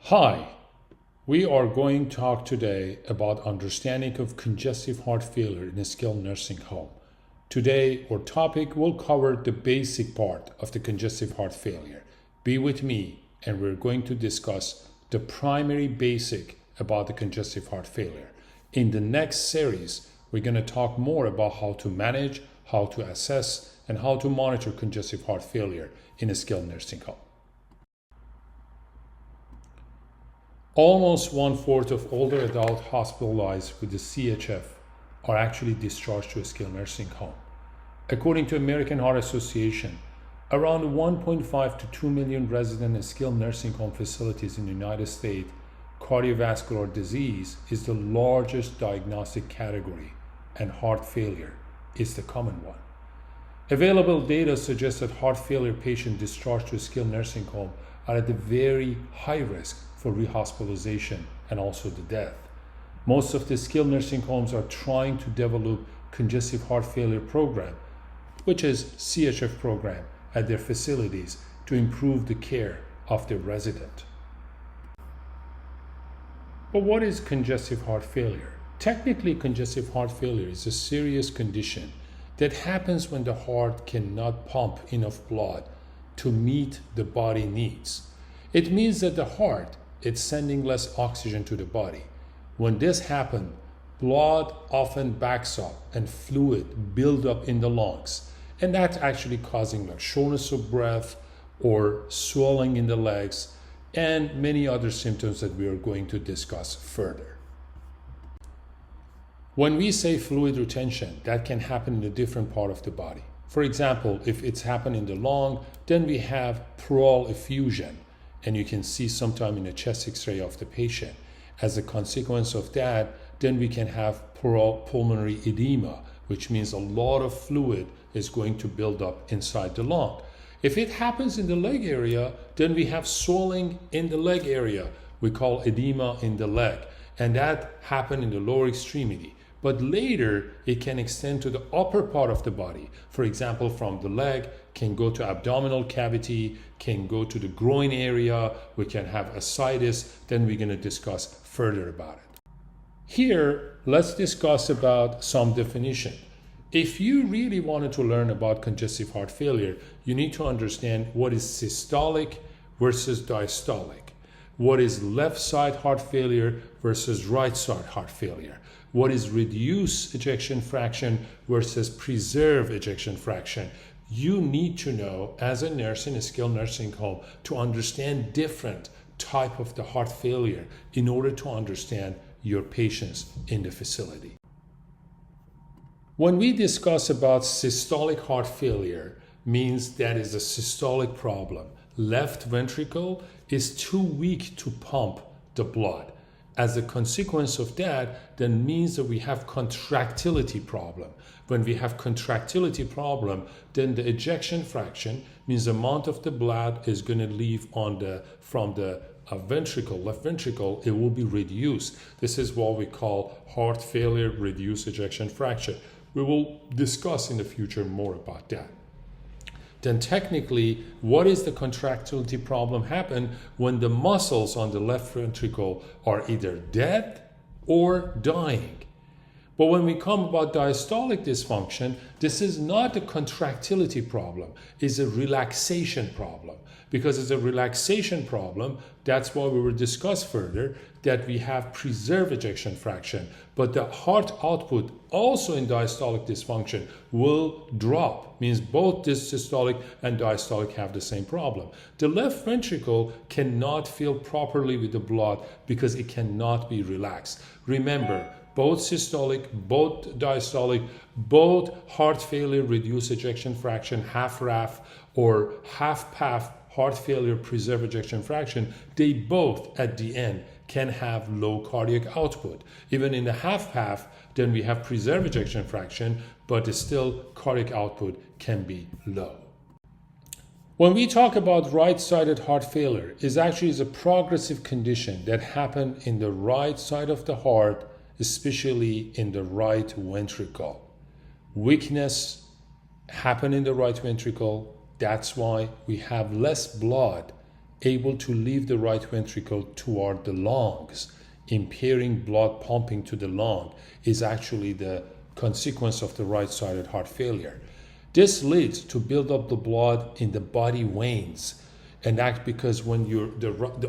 Hi, we are going to talk today about understanding of congestive heart failure in a skilled nursing home. Today, our topic will cover the basic part of the congestive heart failure. Be with me, and we're going to discuss the primary basic about the congestive heart failure. In the next series, we're going to talk more about how to manage, how to assess, and how to monitor congestive heart failure in a skilled nursing home. Almost 1/4 of older adults hospitalized with the CHF are actually discharged to a skilled nursing home. According to American Heart Association, around 1.5 to 2 million resident in skilled nursing home facilities in the United States, cardiovascular disease is the largest diagnostic category, and heart failure is the common one. Available data suggests that heart failure patients discharged to a skilled nursing home are at a very high risk for rehospitalization and also the death. Most of the skilled nursing homes are trying to develop congestive heart failure program, which is CHF program, at their facilities to improve the care of their resident. But what is congestive heart failure? Technically, congestive heart failure is a serious condition that happens when the heart cannot pump enough blood to meet the body needs. It means that the heart is sending less oxygen to the body. When this happens, blood often backs up and fluid build up in the lungs, and that's actually causing like shortness of breath or swelling in the legs and many other symptoms that we are going to discuss further. When we say fluid retention, that can happen in a different part of the body. For example, if it's happened in the lung, then we have pleural effusion, and you can see sometime in a chest x-ray of the patient. As a consequence of that, then we can have pulmonary edema, which means a lot of fluid is going to build up inside the lung. If it happens in the leg area, then we have swelling in the leg area. We call edema in the leg, and that happens in the lower extremity. But later, it can extend to the upper part of the body. For example, from the leg, can go to abdominal cavity, can go to the groin area, we can have ascites, then we're going to discuss further about it. Here, let's discuss about some definition. If you really wanted to learn about congestive heart failure, you need to understand what is systolic versus diastolic. What is left side heart failure versus right side heart failure? What is reduced ejection fraction versus preserved ejection fraction? You need to know as a nurse in a skilled nursing home to understand different type of the heart failure in order to understand your patients in the facility. When we discuss about systolic heart failure, means that is a systolic problem. Left ventricle is too weak to pump the blood. As a consequence of that, then means that we have contractility problem. When we have contractility problem, then the ejection fraction means the amount of the blood is going to leave from the ventricle, left ventricle, it will be reduced. This is what we call heart failure reduced ejection fraction. We will discuss in the future more about that. Then technically, what is the contractility problem happen when the muscles on the left ventricle are either dead or dying? But when we come about diastolic dysfunction, this is not a contractility problem, it's a relaxation problem. Because it's a relaxation problem, that's why we will discuss further that we have preserved ejection fraction, but the heart output also in diastolic dysfunction will drop, means both this systolic and diastolic have the same problem. The left ventricle cannot fill properly with the blood because it cannot be relaxed. Remember, both systolic, both diastolic, both heart failure reduced ejection fraction, half RAF or half PAF heart failure preserved ejection fraction, they both at the end can have low cardiac output. Even in the half PAF, then we have preserved ejection fraction, but still cardiac output can be low. When we talk about right-sided heart failure, it actually is a progressive condition that happens in the right side of the heart, especially in the right ventricle. Weakness happen in the right ventricle. That's why we have less blood able to leave the right ventricle toward the lungs, impairing blood pumping to the lung, is actually the consequence of the right-sided heart failure. This leads to build up the blood in the body veins, and that's because when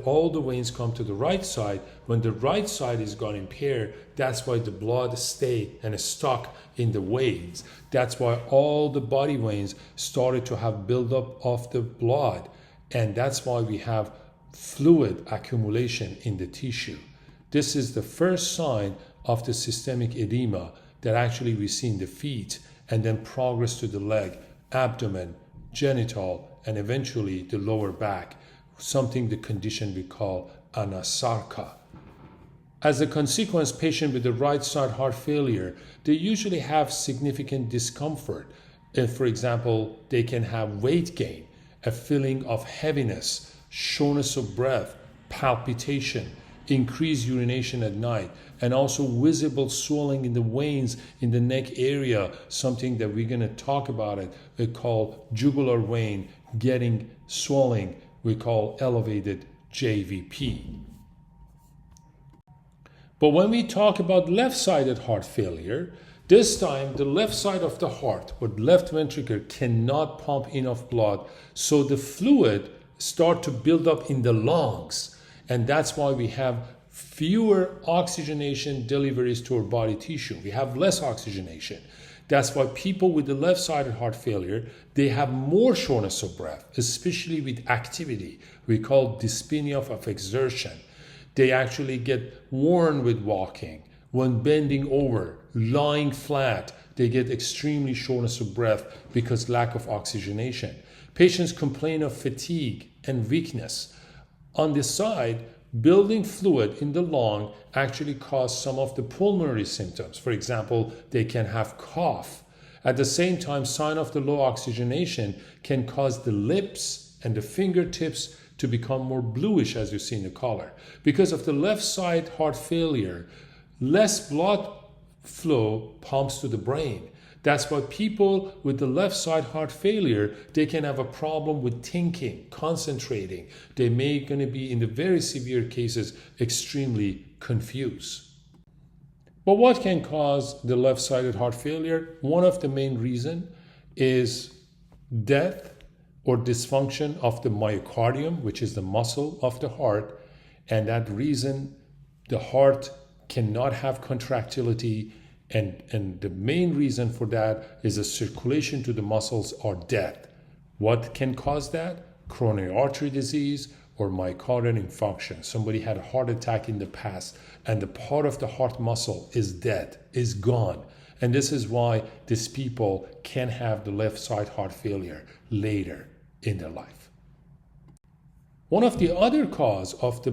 all the veins come to the right side, when the right side is got impaired, that's why the blood stay and is stuck in the veins. That's why all the body veins started to have buildup of the blood, and that's why we have fluid accumulation in the tissue. This is the first sign of the systemic edema that actually we see in the feet, and then progress to the leg, abdomen, genital, and eventually the lower back, something the condition we call anasarca. As a consequence, patients with the right side heart failure, they usually have significant discomfort. If, for example, they can have weight gain, a feeling of heaviness, shortness of breath, palpitation, increased urination at night, and also visible swelling in the veins in the neck area, something that we're going to talk about it. We call jugular vein getting swelling. We call elevated JVP. But when we talk about left-sided heart failure, this time the left side of the heart, or left ventricle, cannot pump enough blood, so the fluid start to build up in the lungs, and that's why we have fewer oxygenation deliveries to our body tissue. We have less oxygenation. That's why people with the left-sided heart failure, they have more shortness of breath, especially with activity. We call dyspnea of exertion. They actually get worn with walking. When bending over, lying flat, they get extremely shortness of breath because lack of oxygenation. Patients complain of fatigue and weakness. On the side, building fluid in the lung actually causes some of the pulmonary symptoms. For example, they can have cough. At the same time, sign of the low oxygenation can cause the lips and the fingertips to become more bluish, as you see in the color. Because of the left side heart failure, less blood flow pumps to the brain. That's why people with the left side heart failure, they can have a problem with thinking, concentrating. They may going to be, in the very severe cases, extremely confused. But what can cause the left-sided heart failure? One of the main reasons is death or dysfunction of the myocardium, which is the muscle of the heart. And that reason, the heart cannot have contractility. And the main reason for that is the circulation to the muscles or death. What can cause that? Coronary artery disease or myocardial infarction. Somebody had a heart attack in the past and the part of the heart muscle is dead, is gone. And this is why these people can have the left side heart failure later in their life. One of the other cause of the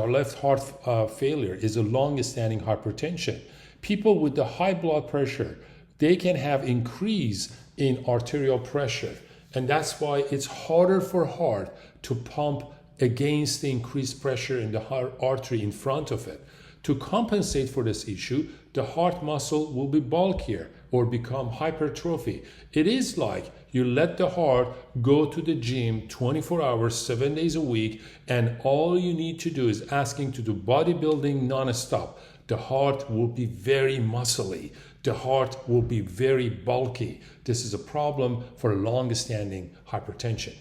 left heart failure is a long-standing hypertension. People with the high blood pressure, they can have increase in arterial pressure. And that's why it's harder for heart to pump against the increased pressure in the heart artery in front of it. To compensate for this issue, the heart muscle will be bulkier or become hypertrophy. It is like you let the heart go to the gym 24 hours, 7 days a week, and all you need to do is asking to do bodybuilding non-stop. The heart will be very muscly. The heart will be very bulky. This is a problem for long-standing hypertension.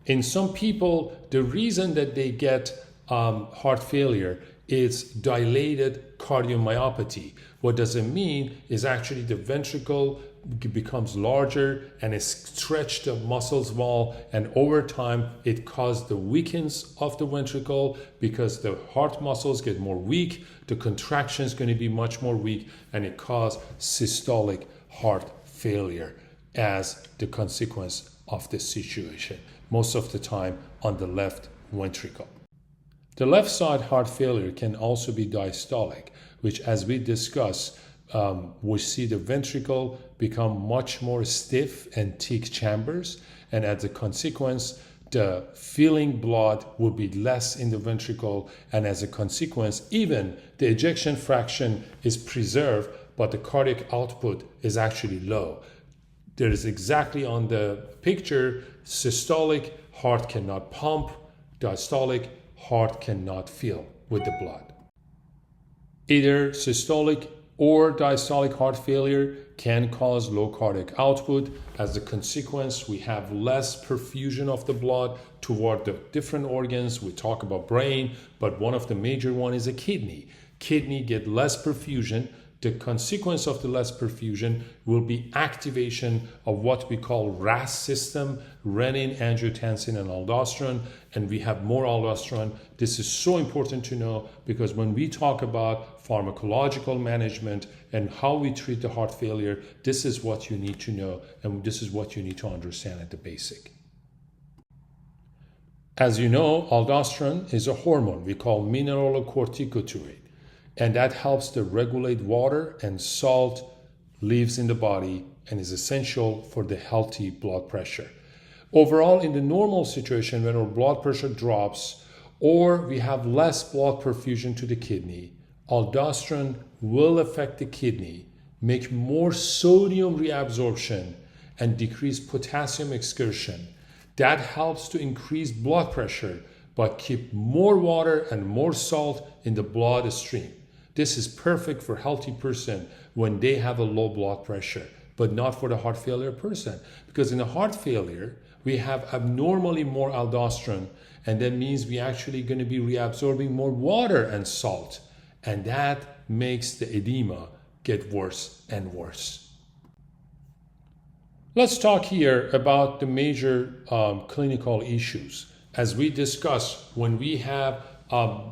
In some people, the reason that they get heart failure is dilated cardiomyopathy. What does it mean is actually the ventricle becomes larger and it stretched the muscles wall, and over time it causes the weakness of the ventricle because the heart muscles get more weak, the contraction is going to be much more weak, and it causes systolic heart failure as the consequence of this situation, most of the time on the left ventricle. The left side heart failure can also be diastolic, which, as we discussed, we see the ventricle become much more stiff and thick chambers, and as a consequence, the filling blood will be less in the ventricle, and as a consequence, even the ejection fraction is preserved, but the cardiac output is actually low. There is exactly on the picture, systolic, heart cannot pump, diastolic, heart cannot fill with the blood. Either systolic or diastolic heart failure can cause low cardiac output. As a consequence, we have less perfusion of the blood toward the different organs. We talk about brain, but one of the major one is a kidney. Kidney get less perfusion. The consequence of the less perfusion will be activation of what we call RAS system, renin, angiotensin, and aldosterone, and we have more aldosterone. This is so important to know because when we talk about pharmacological management and how we treat the heart failure, this is what you need to know, and this is what you need to understand at the basic. As you know, aldosterone is a hormone we call mineralocorticosteroid, and that helps to regulate water and salt leaves in the body and is essential for the healthy blood pressure. Overall, in the normal situation, when our blood pressure drops or we have less blood perfusion to the kidney, aldosterone will affect the kidney, make more sodium reabsorption, and decrease potassium excretion. That helps to increase blood pressure, but keep more water and more salt in the bloodstream. This is perfect for a healthy person when they have a low blood pressure, but not for the heart failure person. Because in a heart failure, we have abnormally more aldosterone, and that means we actually going to be reabsorbing more water and salt. And that makes the edema get worse and worse. Let's talk here about the major clinical issues. As we discussed, when we have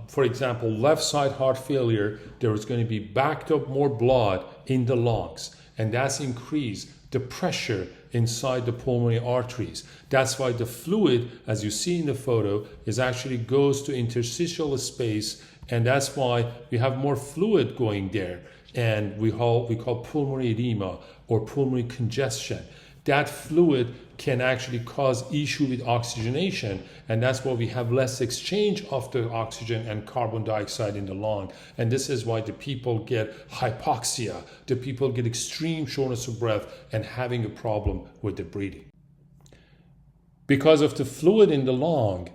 for example, left side heart failure, there is going to be backed up more blood in the lungs, and that's increased the pressure inside the pulmonary arteries. That's why the fluid, as you see in the photo, is actually goes to interstitial space, and that's why we have more fluid going there, and we call pulmonary edema or pulmonary congestion. That fluid can actually cause issue with oxygenation, and that's why we have less exchange of the oxygen and carbon dioxide in the lung. And this is why the people get hypoxia, the people get extreme shortness of breath and having a problem with the breathing. Because of the fluid in the lung,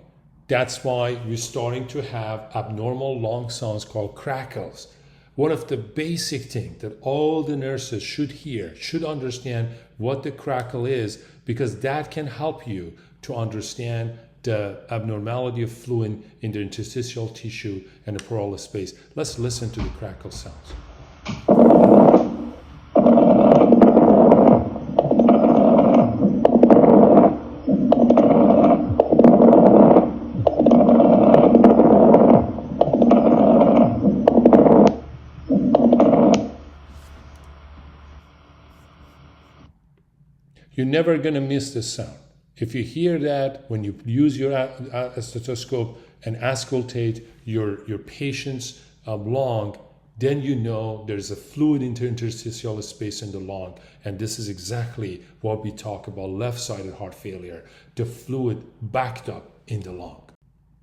that's why we're starting to have abnormal lung sounds called crackles. One of the basic things that all the nurses should hear, should understand what the crackle is, because that can help you to understand the abnormality of fluid in the interstitial tissue and the pleural space. Let's listen to the crackle sounds. You're never going to miss this sound. If you hear that when you use your stethoscope and auscultate your patient's lung, then you know there's a fluid interstitial space in the lung. And this is exactly what we talk about left-sided heart failure, the fluid backed up in the lung.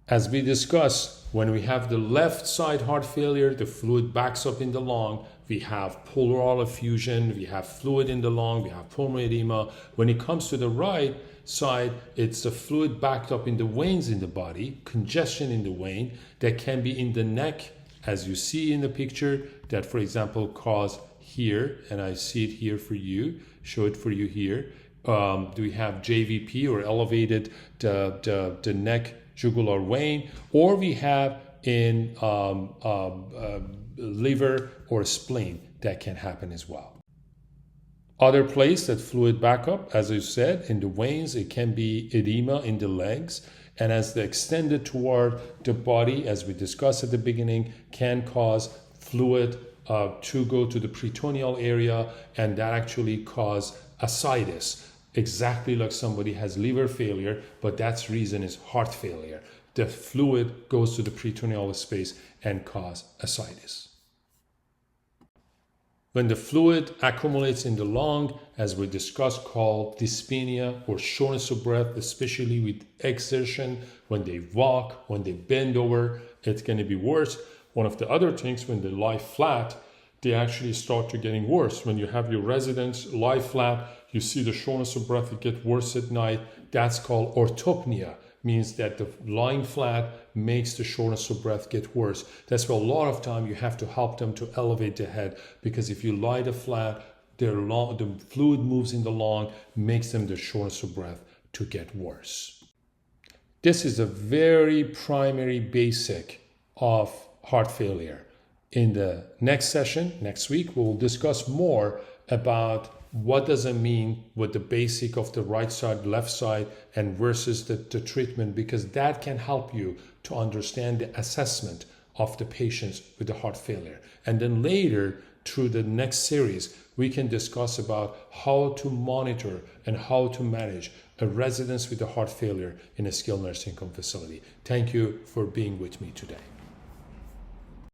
As we discussed, when we have the left side heart failure, the fluid backs up in the lung. We have pleural effusion, we have fluid in the lung, we have pulmonary edema. When it comes to the right side, it's the fluid backed up in the veins in the body, congestion in the vein that can be in the neck, as you see in the picture, that for example cause here, and I see it here for you, show it for you here. Do we have JVP or elevated the neck jugular vein, or we have in liver or spleen that can happen as well. Other place that fluid backup, as I said, in the veins, it can be edema in the legs, and as they extended toward the body, as we discussed at the beginning, can cause fluid to go to the peritoneal area, and that actually cause ascites, exactly like somebody has liver failure, but that's reason is heart failure. The fluid goes to the peritoneal space and cause ascites. When the fluid accumulates in the lung, as we discussed, called dyspnea or shortness of breath, especially with exertion, when they walk, when they bend over, it's going to be worse. One of the other things, when they lie flat, they actually start to getting worse. When you have your residents lie flat, you see the shortness of breath, it gets worse at night. That's called orthopnea, means that the lying flat makes the shortness of breath get worse. That's why a lot of time you have to help them to elevate the head, because if you lie the flat, the fluid moves in the lung, makes them the shortness of breath to get worse. This is a very primary basic of heart failure. In the next session, next week, we will discuss more about what does it mean with the basic of the right side, left side, and versus the treatment, because that can help you to understand the assessment of the patients with the heart failure. And then later, through the next series, we can discuss about how to monitor and how to manage a residents with a heart failure in a skilled nursing home facility. Thank you for being with me today.